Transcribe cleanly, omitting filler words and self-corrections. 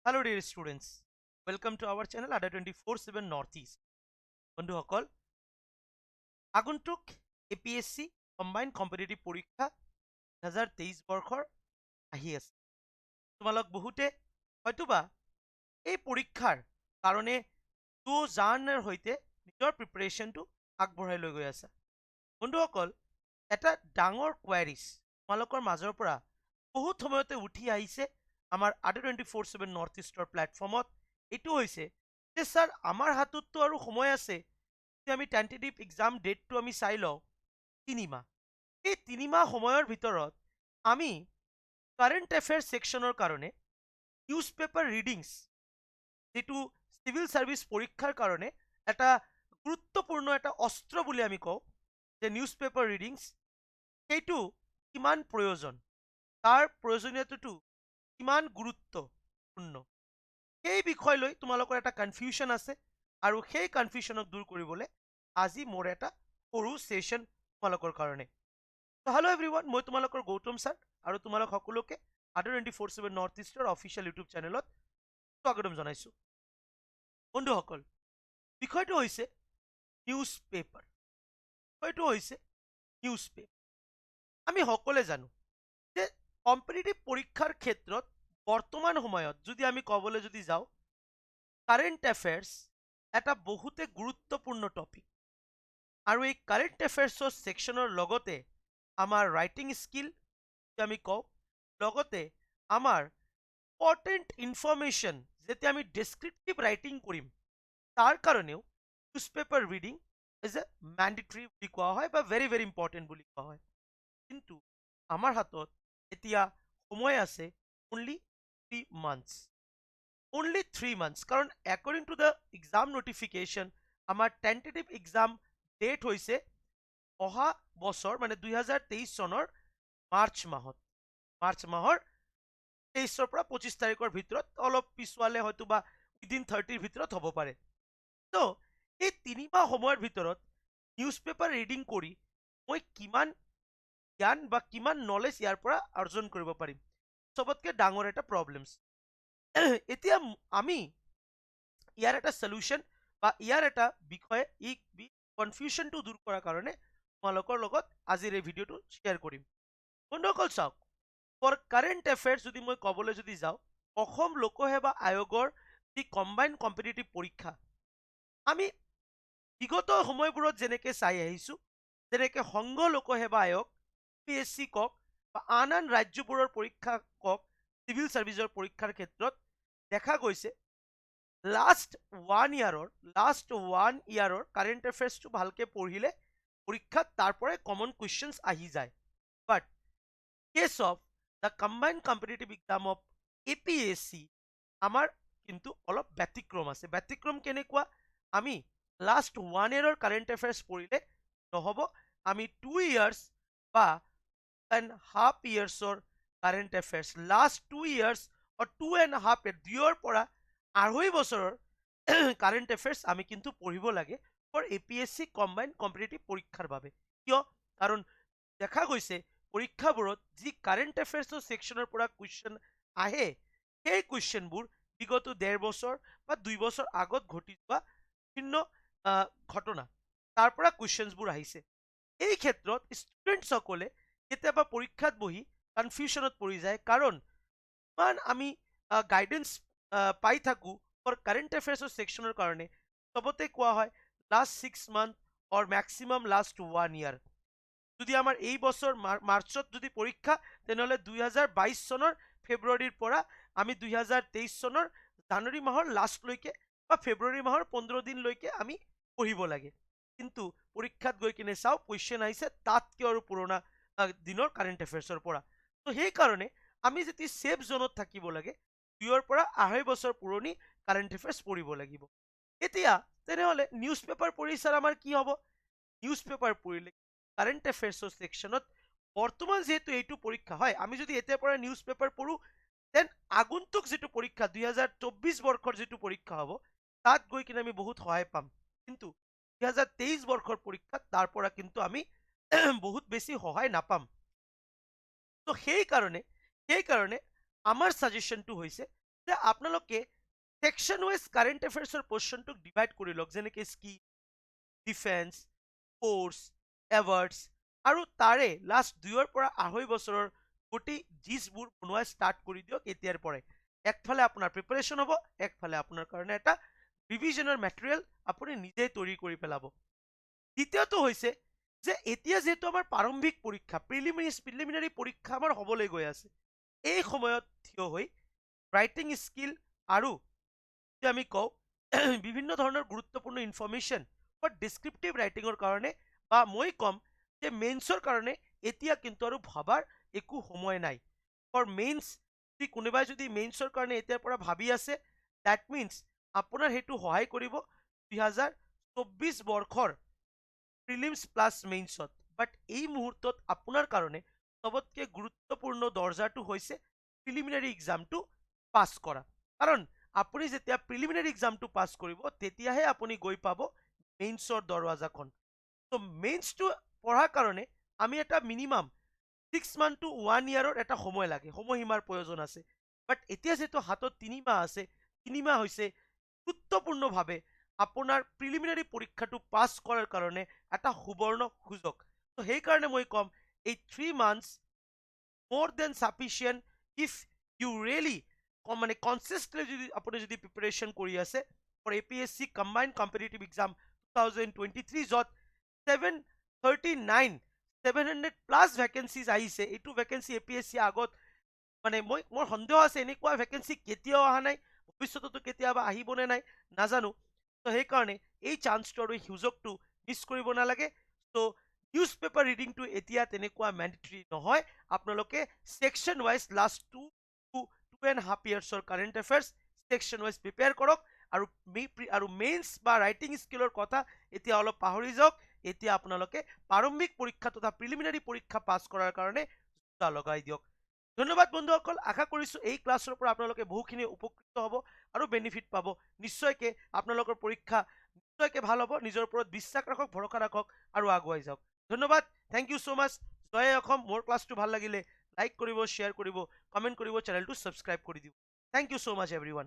Hello dear students, welcome to our channel Adda247 North East. বন্ধুসকল আগন্তুক APSC combined competitive পৰীক্ষা 2023 বৰ্ষৰ আহি আছে। তোমালোক বহুতে হয়তোবা এই পৰীক্ষাৰ কাৰণে জাৰ্ণৰ সৈতে নিজৰ প্ৰিপাৰেশ্যনটো আগবঢ়াই লৈ গৈ আছা। বন্ধুসকল এটা ডাঙৰ কোৱাৰিজ তোমালোকৰ মাজৰ পৰা বহুত সময়তে উঠি আহিছে আমাৰ Adda247 নৰ্থ ইষ্টৰ প্লেটফৰ্মত। এইটো হৈছে যে স্যাৰ আমাৰ হাতততো আৰু সময় আছে, যে আমি টেন্টেটিভ এক্সাম ডেটটো আমি চাই লওঁ 3 মাহ। এই 3 মাহ সময়ৰ ভিতৰত আমি কাৰেণ্ট এফেয়াৰ্ছ ছেকশ্যনৰ কাৰণে নিউজ পেপাৰ ৰিডিংছ, যেটো সিভিল সাৰ্ভিস পৰীক্ষাৰ কাৰণে এটা গুৰুত্বপূৰ্ণ এটা অস্ত্ৰ বুলি আমি কওঁ, যে নিউজ পেপাৰ ৰিডিংছ সেইটো কিমান প্ৰয়োজন, তাৰ প্ৰয়োজনীয়তাটো কিমান গুৰুত্বপূৰ্ণ, সেই বিষয় লৈ তোমালোকৰ এটা কনফিউজন আছে। আৰু সেই কনফিউজনক দূৰ কৰিবলৈ আজি মোৰ এটা সৰু সেশন তোমালোকৰ কাৰণে। হেল্ল' এভৰিৱান, মই তোমালোকৰ গৌতম ছাৰ আৰু তোমালোক সকলোকে Adda247 নৰ্থ ইষ্টৰ অফিচিয়েল ইউটিউব চেনেলত স্বাগতম জনাইছোঁ। বন্ধুসকল বিষয়টো হৈছে নিউজ পেপাৰ। আমি সকলোৱে জানো যে কম্পিটিটিভ পৰীক্ষাৰ ক্ষেত্ৰত বৰ্তমান সময়ত যদি আমি ক'বলৈ যদি যাওঁ, কাৰেণ্ট এফেয়াৰ্ছ এটা বহুতে গুৰুত্বপূৰ্ণ টপিক। আৰু এই কাৰেণ্ট এফেয়াৰ্ছৰ ছেকশ্যনৰ লগতে আমাৰ ৰাইটিং স্কিল আমি কওঁ, লগতে আমাৰ ইম্পৰ্টেণ্ট ইনফৰ্মেশ্যন যেতিয়া আমি ডেছক্ৰিপটিভ ৰাইটিং কৰিম, তাৰ কাৰণেও news paper reading is a mandatory বুলি কোৱা হয় বা ভেৰি ভেৰি ইম্পৰ্টেণ্ট বুলি কোৱা হয়। কিন্তু আমাৰ হাতত এতিয়া সময় আছে অনলি 3 months। কাৰণ according to the exam notification আমাৰ টেন্টেটিভ এক্সাম ডেট হৈছে অহা বছৰ মানে 2023 চনৰ মাৰ্চ মাহৰ 23 পৰা 25 তাৰিখৰ ভিতৰত, অলপ পিছুৱালে হয়তো বা উইদিন 30ৰ ভিতৰত হ'ব পাৰে। তো এই 3 মাহ সময়ৰ ভিতৰত নিউজ পেপাৰ ৰিডিং কৰি মই কিমান জ্ঞান বা কিমান নলেজ ইয়াৰ পৰা অৰ্জন কৰিব পাৰিম, চবতকৈ ডাঙৰ এটা প্ৰব্লেমছ। এতিয়া আমি ইয়াৰ এটা সলিউশন বা ইয়াৰ এটা বিষয়ে কনফিউজনটো দূৰ কৰাৰ কাৰণে তোমালোকৰ লগত আজিৰ এই ভিডিঅ'টো শ্বেয়াৰ কৰিম। বন্ধুসকল চাওক, ফৰ কাৰেণ্ট এফেয়াৰ্ছ যদি মই ক'বলৈ যদি যাওঁ, অসম লোকসেৱা আয়োগৰ যি কম্বাইন্ড কম্পিটিটিভ পৰীক্ষা আমি বিগত সময়বোৰত যেনেকৈ চাই আহিছোঁ, যেনেকৈ সংঘ লোকসেৱা আয়োগ APSC কওক বা আন আন ৰাজ্যবোৰৰ পৰীক্ষা কওক, চিভিল সাৰ্ভিসৰ পৰীক্ষাৰ ক্ষেত্ৰত দেখা গৈছে লাষ্ট ওৱান ইয়াৰৰ কাৰেণ্ট এফেয়াৰ্ছটো ভালকৈ পঢ়িলে পৰীক্ষাত তাৰ পৰাই কমন কুৱেশ্যনছ আহি যায়। But case of the combined competitive exam of APSC আমাৰ কিন্তু অলপ ব্যতিক্ৰম আছে। ব্যতিক্ৰম কেনেকুৱা? আমি লাষ্ট 1 yearৰ কাৰেণ্ট এফেয়াৰ্ছ পঢ়িলে নহ'ব, আমি 2 years বা 2.5 yearsৰ current affairs, last 2 years or 2.5 years, 2ৰ পৰা 2.5 বছৰৰ কাৰেণ্ট এফেয়াৰ্ছ আমি কিন্তু পঢ়িব লাগে ফৰ APSC কম্বাইন্ড কম্পিটিটিভ পৰীক্ষাৰ বাবে। কিয়? কাৰণ দেখা গৈছে পৰীক্ষাবোৰত যি কাৰেণ্ট এফেয়াৰ্ছৰ ছেকশ্যনৰ পৰা কুৱেশ্যন আহে, সেই কুৱেশ্যনবোৰ বিগত 1.5 বছৰ বা 2 বছৰ আগত ঘটি যোৱা ভিন্ন ঘটনা, তাৰ পৰা কুৱেশ্যনছবোৰ আহিছে। এই ক্ষেত্ৰত ষ্টুডেণ্টসকলে কেতিয়াবা পৰীক্ষাত বহি কনফিউজনত পৰি যায়, কাৰণ ইমান আমি গাইডেন্স পাই থাকোঁ ফৰ কাৰেণ্ট এফেয়াৰ্ছৰ ছেকশ্যনৰ কাৰণে। চবতে কোৱা হয় লাষ্ট 6 months অৰ মেক্সিমাম লাষ্ট 1 year। যদি আমাৰ এই বছৰ মাৰ্চত যদি পৰীক্ষা, তেনেহ'লে 2022 চনৰ ফেব্ৰুৱাৰীৰ পৰা আমি 2023 চনৰ জানুৱাৰী মাহৰ লাষ্টলৈকে বা ফেব্ৰুৱাৰী মাহৰ 15 দিনলৈকে আমি পঢ়িব লাগে। কিন্তু পৰীক্ষাত গৈ কিনে চাওঁ কুৱেশ্যন আহিছে তাতকৈ আৰু পুৰণা দিনৰ কাৰেণ্ট এফেয়াৰ্ছৰ পৰা। তো সেইকাৰণে আমি যেতিয়া ছেফ জোনত থাকিব লাগে, 2ৰ পৰা 2.5 বছৰ পুৰণি কাৰেণ্ট এফেয়াৰ্ছ পঢ়িব লাগিব। এতিয়া তেনেহ'লে নিউজ পেপাৰ পঢ়ি ছাৰ আমাৰ কি হ'ব? নিউজ পেপাৰ পঢ়িলে কাৰেণ্ট এফেয়াৰ্ছৰ ছেকশ্যনত বৰ্তমান যিহেতু এইটো পৰীক্ষা হয়, আমি যদি এতিয়াৰ পৰা নিউজ পেপাৰ পঢ়োঁ, দেন আগন্তুক যিটো পৰীক্ষা 2024 বৰ্ষৰ যিটো পৰীক্ষা হ'ব, তাত গৈ কিনে আমি বহুত সহায় পাম। কিন্তু 2023 বৰ্ষৰ পৰীক্ষাত তাৰ পৰা কিন্তু আমি বহুত বেছি সহায় নাপাম। তো সেইকাৰণে আমাৰ ছাজেশ্যনটো হৈছে যে আপোনালোকে সেকশন ৱাইজ কাৰেণ্ট এফেয়াৰ্ছৰ কুৱেশ্যনটোক ডিভাইড কৰি লওক, যেনেকৈ স্কিম, ডিফেন্স, স্পৰ্টছ, এৱাৰ্ডছ, আৰু তাৰে লাষ্ট 2 পৰা 2.5 বছৰৰ গোটেই জিছবোৰ বনোৱা ষ্টাৰ্ট কৰি দিয়ক এতিয়াৰ পৰাই। একফালে আপোনাৰ প্ৰিপাৰেশ্যন হ'ব, একফালে আপোনাৰ কাৰণে এটা ৰিভিজনৰ মেটেৰিয়েল আপুনি নিজেই তৈৰি কৰি পেলাব। দ্বিতীয়টো হৈছে যে এতিয়া যেহেতু আমাৰ প্ৰাৰম্ভিক পৰীক্ষা, প্ৰিলিমিনাৰী পৰীক্ষা আমাৰ হ'বলৈ গৈ আছে, এই সময়ত থিয় হৈ ৰাইটিং স্কিল আৰু যদি আমি কওঁ বিভিন্ন ধৰণৰ গুৰুত্বপূৰ্ণ ইনফৰমেশ্যন বা ডিছক্ৰিপটিভ ৰাইটিঙৰ কাৰণে, বা মই ক'ম যে মেইনছৰ কাৰণে এতিয়া কিন্তু আৰু ভাবাৰ একো সময় নাই। ফৰ মেইনছ যদি কোনোবাই যদি মেইনছৰ কাৰণে এতিয়াৰ পৰা ভাবি আছে, ডেট মিনছ আপোনাৰ সেইটো সহায় কৰিব 2024 বৰ্ষৰ প্ৰিলিমছ প্লাছ মেইনছত। বাট এই মুহূৰ্তত আপোনাৰ কাৰণে চবতকৈ গুৰুত্বপূৰ্ণ দৰ্জাটো হৈছে প্ৰিলিমিনাৰী এক্সামটো পাছ কৰা। কাৰণ আপুনি যেতিয়া প্ৰিলিমিনাৰী এক্সামটো পাছ কৰিব, তেতিয়াহে আপুনি গৈ পাব মেইনছৰ দৰৱাজাখন। তো মেইনছটো পঢ়াৰ কাৰণে আমি এটা মিনিমাম 6 মান্থ টু 1 ইয়াৰৰ এটা সময় লাগে, সময়সীমাৰ প্ৰয়োজন আছে। বাট এতিয়া যিহেতু হাতত 3 মাহ আছে, 3 মাহ হৈছে গুৰুত্বপূৰ্ণভাৱে আপোনাৰ প্ৰিলিমিনাৰী পৰীক্ষাটো পাছ কৰাৰ কাৰণে এটা সুবৰ্ণ সুযোগ। তো সেইকাৰণে মই ক'ম এই 3 months more than sufficient if you really মানে কনসিস্টেন্টলি যদি আপুনি যদি প্ৰিপাৰেশ্যন কৰি আছে for APSC combined competitive exam 2023, য'ত 739 ভেকেঞ্চিজ আহিছে। এইটো ভেকেঞ্চি APSC আগত মানে মোৰ সন্দেহ আছে এনেকুৱা ভেকেঞ্চি কেতিয়াও অহা নাই, ভৱিষ্যততো কেতিয়াবা আহিবনে নাই নাজানো। তো সেইকাৰণে এই চান্সটো আৰু এই সুযোগটো মিছ কৰিব নালাগে। তো নিউজ পেপাৰ ৰিডিংটো এতিয়া তেনেকুৱা মেণ্ডেটৰী নহয়, আপোনালোকে ছেকশ্যন ৱাইজ লাষ্ট 2.5 ইয়াৰ্ছৰ current affairs section wise prepare কৰক। আৰু মেইনছ বা ৰাইটিং স্কিলৰ কথা এতিয়া অলপ পাহৰি যাওক। এতিয়া আপোনালোকে প্ৰাৰম্ভিক পৰীক্ষা তথা প্ৰিলিমিনাৰী পৰীক্ষা পাছ কৰাৰ কাৰণে জোতা লগাই দিয়ক। ধন্যবাদ বন্ধুসকল, আশা কৰিছোঁ এই ক্লাছৰ পৰা আপোনালোকে বহুখিনি উপকৃত হ'ব আৰু বেনিফিট পাব। নিশ্চয়কৈ আপোনালোকৰ পৰীক্ষা নিশ্চয়কৈ ভাল হ'ব। নিজৰ ওপৰত বিশ্বাস ৰাখক, ভৰসা ৰাখক আৰু আগুৱাই যাওক। ধন্যবাদ, থেংক ইউ ছ' মাছ। জয় অসম। মোৰ ক্লাছটো ভাল লাগিলে লাইক কৰিব, শ্বেয়াৰ কৰিব, কমেণ্ট কৰিব, চেনেলটো ছাবস্ক্ৰাইব কৰি দিব। Thank you so' much everyone.